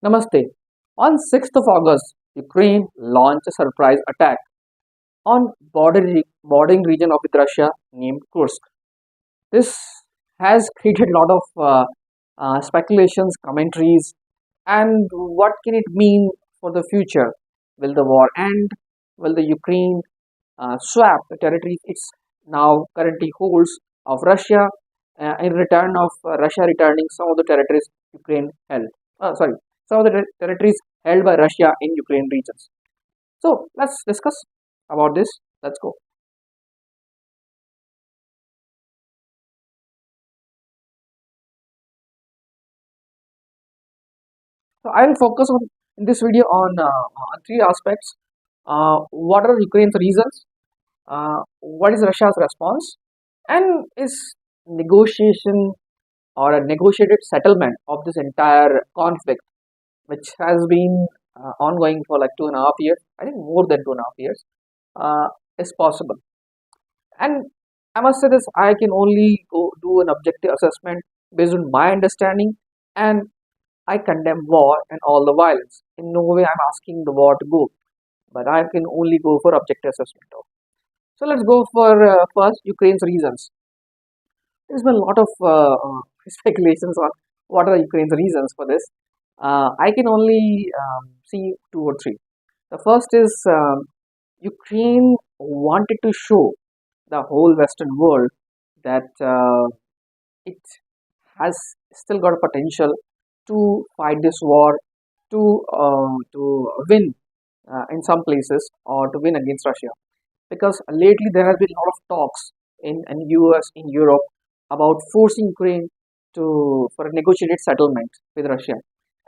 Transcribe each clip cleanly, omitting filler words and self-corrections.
Namaste. On 6th of August, Ukraine launched a surprise attack on bordering region of with Russia named Kursk. This has created a lot of speculations, commentaries, and what can it mean for the future? Will the war end? Will the Ukraine swap the territories it's now currently holds of Russia in return of Russia returning some of the territories Ukraine held? Sorry, some of the territories held by Russia in Ukraine regions. So let's discuss about this. Let's go. So I will focus on in this video on three aspects. What are Ukraine's reasons? What is Russia's response? And is negotiation or a negotiated settlement of this entire conflict, which has been ongoing for like 2.5 years, I think more than 2.5 years, is possible. And I must say this, I can only go do an objective assessment based on my understanding, and I condemn war and all the violence. In no way I'm asking the war to go, but I can only go for objective assessment of. So let's go for first Ukraine's reasons. There's been a lot of speculations on what are Ukraine's reasons for this. I can only see two or three. The first is Ukraine wanted to show the whole Western world that it has still got a potential to fight this war, to win in some places, or to win against Russia. Because lately there has been a lot of talks in US, in Europe, about forcing Ukraine to for a negotiated settlement with Russia,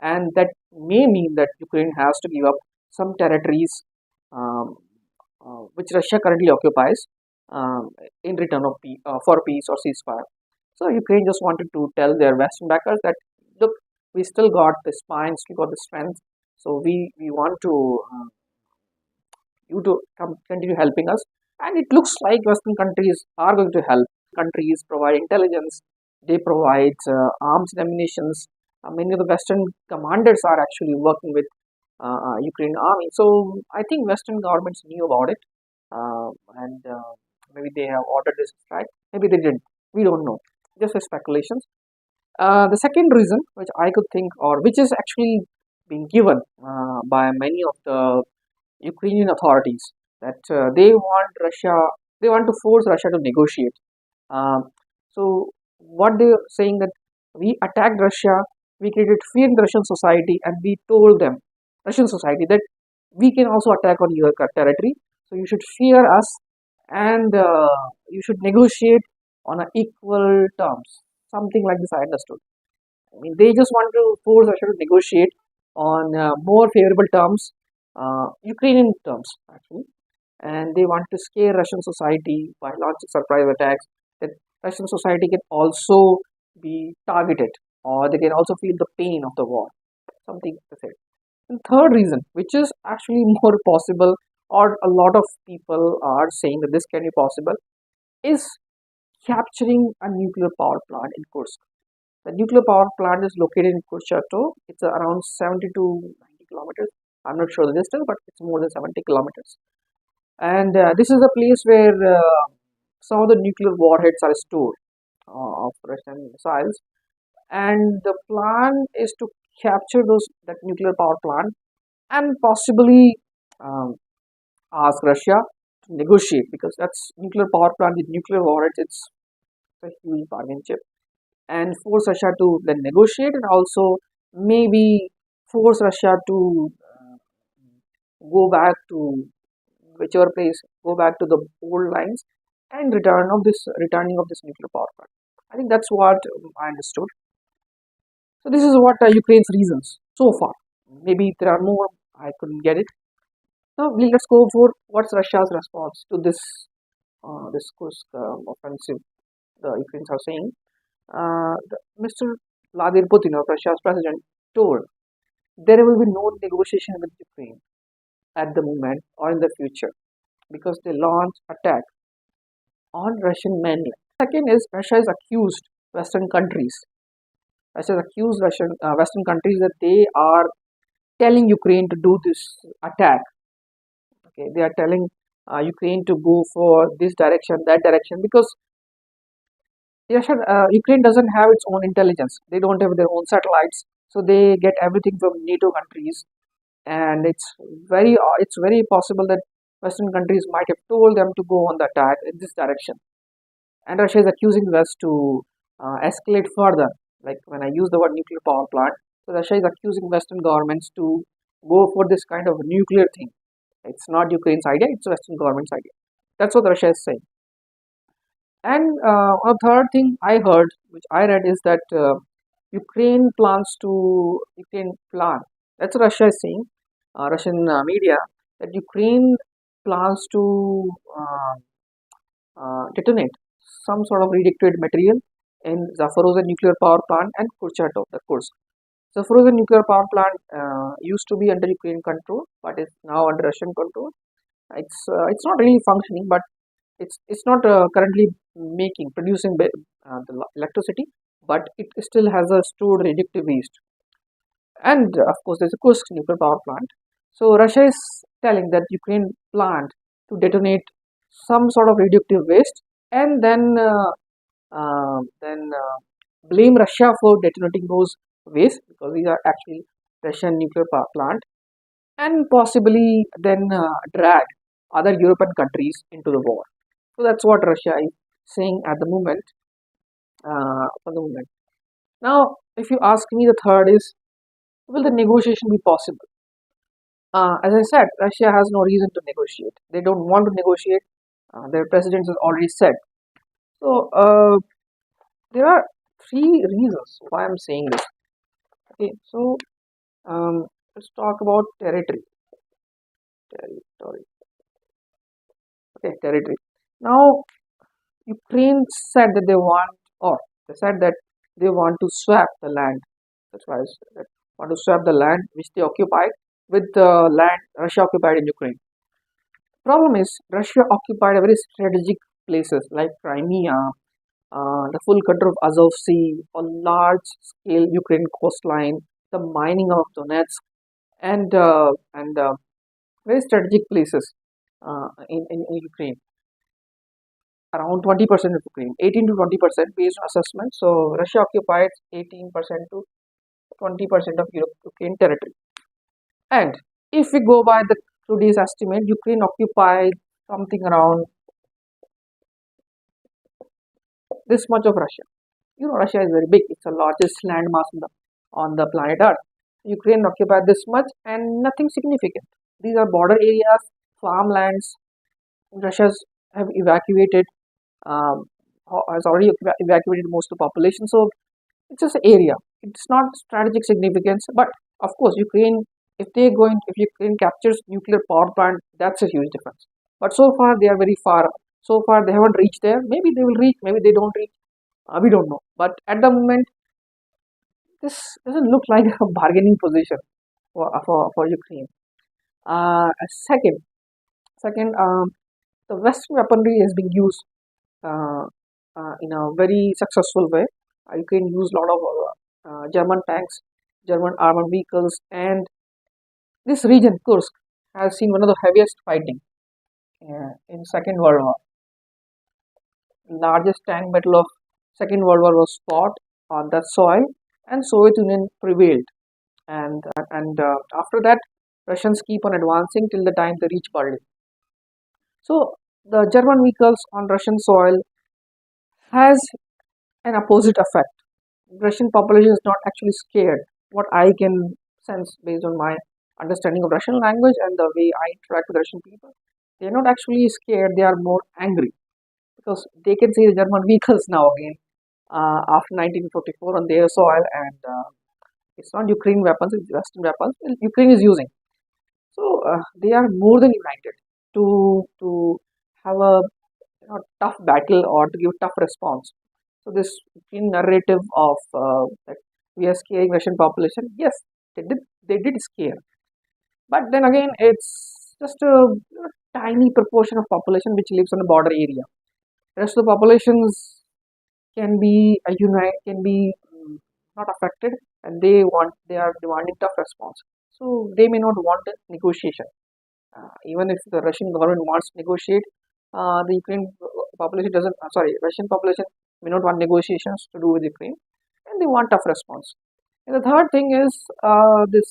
and that may mean that Ukraine has to give up some territories um, which Russia currently occupies in return of for peace or ceasefire. So Ukraine just wanted to tell their Western backers that look, we still got the spine, still got the strength, so we want to you to continue helping us. And it looks like Western countries are going to help. Countries provide intelligence, they provide arms and ammunitions. Many of the Western commanders are actually working with Ukraine army. So I think Western governments knew about it, and maybe they have ordered this strike. Maybe they didn't. We don't know. Just speculations. The second reason, which I could think, or which is actually being given by many of the Ukrainian authorities, that they want to force Russia to negotiate. So what they are saying that we attacked Russia, we created fear in the Russian society, and we told them, Russian society, that we can also attack on your territory. So you should fear us, and you should negotiate on a equal terms. Something like this, I understood. I mean, they just want to force Russia to negotiate on more favorable terms, Ukrainian terms actually, and they want to scare Russian society by launching surprise attacks. That Russian society can also be targeted, or they can also feel the pain of the war. Something to say. And third reason, which is actually more possible, or a lot of people are saying that this can be possible, is capturing a nuclear power plant in Kursk. The nuclear power plant is located in Kursk. It's around 70 to 90 kilometers. I'm not sure the distance, but it's more than 70 kilometers. And this is a place where some of the nuclear warheads are stored of Russian missiles. And the plan is to capture those that nuclear power plant and possibly um, ask Russia to negotiate, because that's nuclear power plant with nuclear warheads. It's a huge bargain chip, and force Russia to then negotiate, and also maybe force Russia to go back to whichever place, go back to the old lines and returning of this nuclear power plant. I think that's what I understood. So this is what Ukraine's reasons so far. Maybe there are more. I couldn't get it. Now let's go for what's Russia's response to this Kursk offensive. The Ukrainians are saying. Mr. Vladimir Putin, of Russia's president, told there will be no negotiation with Ukraine at the moment or in the future, because they launched attack on Russian mainland. Second is Russia has accused Western countries. Russia has accused Western countries that they are telling Ukraine to do this attack. Okay, they are telling Ukraine to go for this direction, that direction, because Ukraine doesn't have its own intelligence. They don't have their own satellites, so they get everything from NATO countries, and it's very possible that Western countries might have told them to go on the attack in this direction. And Russia is accusing us to escalate further. Like when I use the word nuclear power plant, so Russia is accusing Western governments to go for this kind of nuclear thing. It's not Ukraine's idea; it's Western government's idea. That's what Russia is saying. And a third thing I heard, which I read, is that Ukraine plan. That's what Russia is saying. Russian media, that Ukraine plans to detonate some sort of radioactive material in Zaporozhye nuclear power plant and the Kursk. Zaporozhye nuclear power plant used to be under Ukraine control, but is now under Russian control. It's not really functioning, but it's not currently producing the electricity, but it still has a stored radioactive waste. And of course, there's a Kursk nuclear power plant. So Russia is telling that Ukraine planned to detonate some sort of radioactive waste, and then blame Russia for detonating those waste, because these are actually Russian nuclear power plant, and possibly then drag other European countries into the war. So that's what Russia is saying at the moment. For the moment. Now, if you ask me, the third is, will the negotiation be possible? As I said, Russia has no reason to negotiate. They don't want to negotiate. Their president has already said. So there are three reasons why I'm saying this. Okay, so let's talk about territory. Territory. Okay, territory. Now, Ukraine said that they said that they want to swap the land. That's why I said that want to swap the land which they occupied with the land Russia occupied in Ukraine. Problem is, Russia occupied a very strategic places like Crimea, the full control of Azov Sea, a large-scale Ukraine coastline, the mining of Donetsk, and very strategic places in Ukraine. Around 20% of Ukraine, 18 to 20% based on assessment. So Russia occupied 18% to 20% of Ukraine territory. And if we go by the today's estimate, Ukraine occupied something around this much of Russia. Russia is very big. It's the largest landmass on the planet Earth. Ukraine occupied this much and nothing significant. These are border areas, farmlands. Russia have evacuated, has already evacuated most of the population. So it's just an area. It's not strategic significance. But of course, if Ukraine captures nuclear power plant, that's a huge difference. But so far they are very far. So far they haven't reached there. Maybe they will reach. Maybe they don't reach. We don't know. But at the moment, this doesn't look like a bargaining position for Ukraine. Second, the Western weaponry is being used in a very successful way. Ukraine used a lot of German tanks, German armored vehicles, and this region, Kursk, has seen one of the heaviest fighting in Second World War. Largest tank battle of Second World War was fought on that soil, and Soviet Union prevailed. And after that, Russians keep on advancing till the time they reach Berlin. So the German vehicles on Russian soil has an opposite effect. Russian population is not actually scared. What I can sense based on my understanding of Russian language and the way I interact with Russian people, they are not actually scared. They are more angry because they can see the German vehicles now again after 1944 on their soil, and it's not Ukraine weapons; it's Western weapons. Ukraine is using. So they are more than united to have a tough battle or to give a tough response. So this narrative of that we are scaring Russian population, yes, they did scare, but then again, it's just a tiny proportion of population which lives on a border area. Rest of the populations can be not affected, and they are demanding tough response. So they may not want a negotiation. Even if the Russian government wants to negotiate, the Ukraine population doesn't. Sorry, Russian population may not want negotiations to do with Ukraine, and they want tough response. And the third thing is this.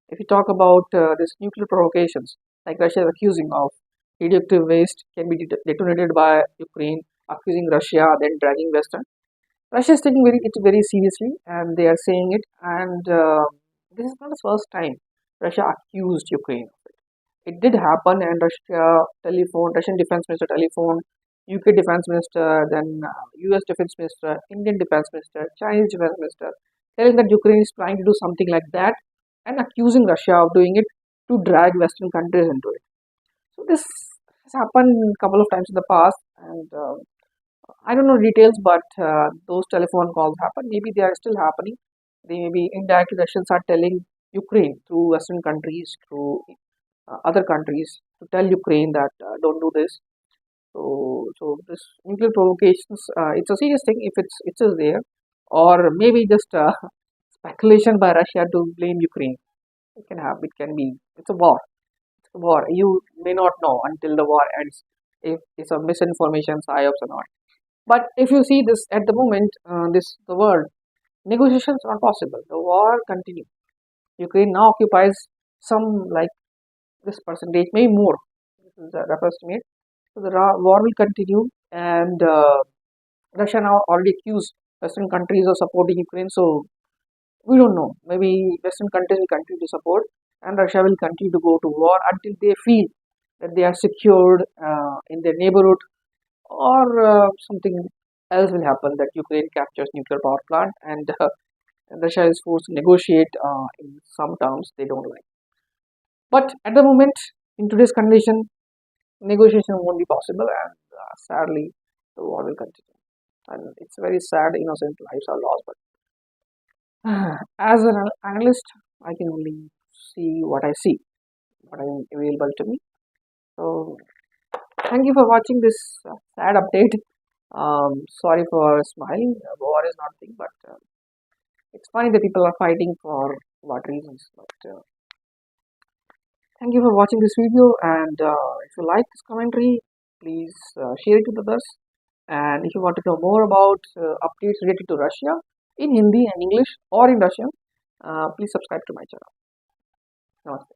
If you talk about this nuclear provocations, like Russia is accusing of radioactive waste can be detonated by Ukraine, accusing Russia, then dragging Western. Russia is taking it very seriously, and they are saying it. And this is not the first time Russia accused Ukraine of it. It did happen, and Russian Defense Minister telephoned UK Defense Minister, then US Defense Minister, Indian Defense Minister, Chinese Defense Minister, telling that Ukraine is trying to do something like that and accusing Russia of doing it to drag Western countries into it. So this has happened a couple of times in the past, and I don't know details, but those telephone calls happen. Maybe they are still happening. They may be indirectly Russians are telling Ukraine through Western countries, through other countries to tell Ukraine that don't do this. So this nuclear provocations, it's a serious thing if it is there, or maybe just speculation by Russia to blame Ukraine. It can have, it can be. It's a war. It's a war. You may not know until the war ends if it's a misinformation, psyops or not. But if you see this at the moment, the world negotiations are not possible. The war continues. Ukraine now occupies some like this percentage, maybe more. This is a rough estimate. So the war will continue, and Russia now already accused Western countries of supporting Ukraine. So we don't know. Maybe Western countries will continue to support, and Russia will continue to go to war until they feel that they are secured in their neighborhood, or something else will happen that Ukraine captures nuclear power plant, and Russia is forced to negotiate in some terms they don't like. But at the moment, in today's condition, negotiation won't be possible, and sadly, the war will continue. And it's very sad, innocent lives are lost. But as an analyst, I can only see what I see, what is available to me. So, thank you for watching this sad update. Sorry for smiling. War is not a thing, but it's funny that people are fighting for what reasons. But thank you for watching this video, and if you like this commentary, please share it with others. And if you want to know more about updates related to Russia in Hindi and English or in Russian, please subscribe to my channel. Namaste.